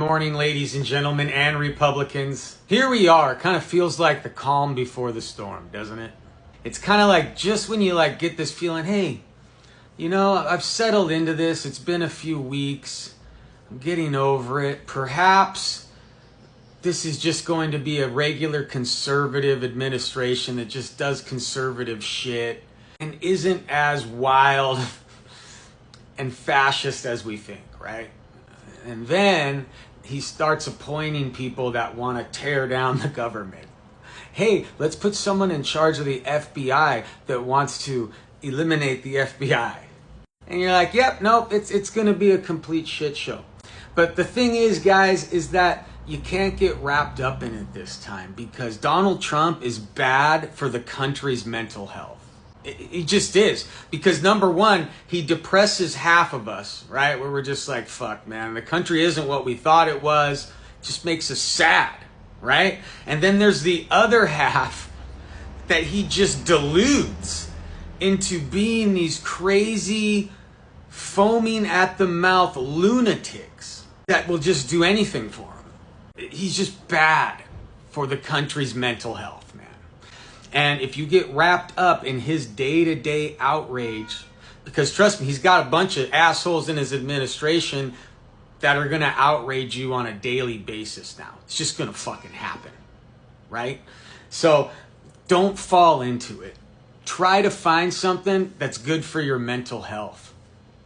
morning, ladies and gentlemen, and Republicans. Here we are. Kind of feels like the calm before the storm, doesn't it? It's kind of like just when you get this feeling, hey, I've settled into this. It's been a few weeks. I'm getting over it. Perhaps this is just going to be a regular conservative administration that just does conservative shit and isn't as wild and fascist as we think, right? And then he starts appointing people that want to tear down the government. Hey, let's put someone in charge of the FBI that wants to eliminate the FBI. And you're like, yep, nope, it's going to be a complete shit show. But the thing is, guys, is that you can't get wrapped up in it this time because Donald Trump is bad for the country's mental health. He just is. Because number one, he depresses half of us, right? Where we're just like, fuck, man, the country isn't what we thought it was. It just makes us sad, right? And then there's the other half that he just deludes into being these crazy, foaming at the mouth lunatics that will just do anything for him. He's just bad for the country's mental health, man. And if you get wrapped up in his day-to-day outrage, because trust me, he's got a bunch of assholes in his administration that are going to outrage you on a daily basis now. It's just going to fucking happen, right? So don't fall into it. Try to find something that's good for your mental health.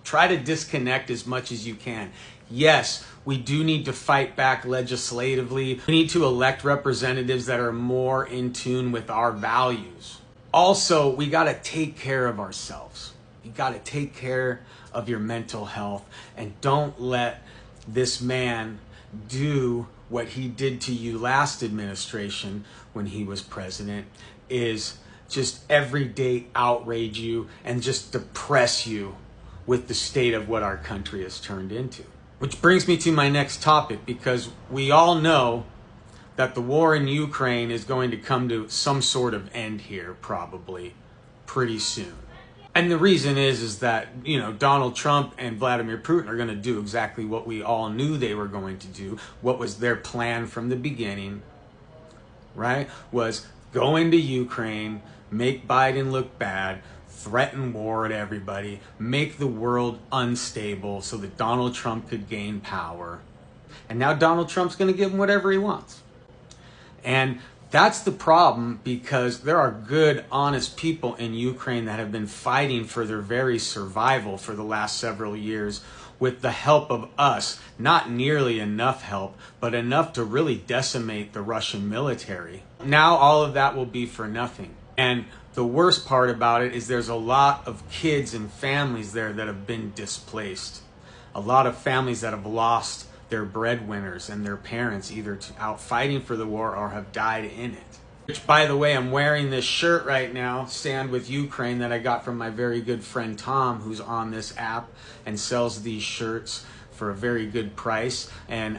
Try to disconnect as much as you can. Yes, we do need to fight back legislatively. We need to elect representatives that are more in tune with our values. Also, we got to take care of ourselves. You got to take care of your mental health and don't let this man do what he did to you last administration when he was president, is just every day outrage you and just depress you with the state of what our country has turned into. Which brings me to my next topic, because we all know that the war in Ukraine is going to come to some sort of end here probably pretty soon. And the reason is that, Donald Trump and Vladimir Putin are going to do exactly what we all knew they were going to do. What was their plan from the beginning, right? Was go into Ukraine, make Biden look bad, threaten war at everybody, make the world unstable so that Donald Trump could gain power. And now Donald Trump's going to give him whatever he wants. And that's the problem, because there are good, honest people in Ukraine that have been fighting for their very survival for the last several years with the help of us. Not nearly enough help, but enough to really decimate the Russian military. Now all of that will be for nothing. And the worst part about it is there's a lot of kids and families there that have been displaced. A lot of families that have lost their breadwinners and their parents, either out fighting for the war or have died in it. Which, by the way, I'm wearing this shirt right now, Stand With Ukraine, that I got from my very good friend Tom, who's on this app and sells these shirts for a very good price, and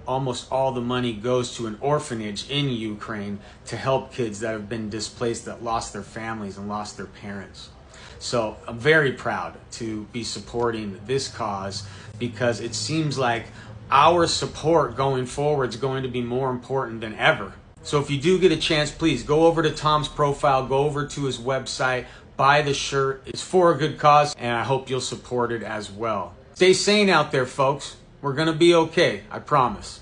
almost all the money goes to an orphanage in Ukraine to help kids that have been displaced, that lost their families and lost their parents. So I'm very proud to be supporting this cause, because it seems like our support going forward is going to be more important than ever. So if you do get a chance, please go over to Tom's profile, go over to his website, buy the shirt. It's for a good cause, and I hope you'll support it as well. Stay sane out there, folks. We're going to be okay, I promise.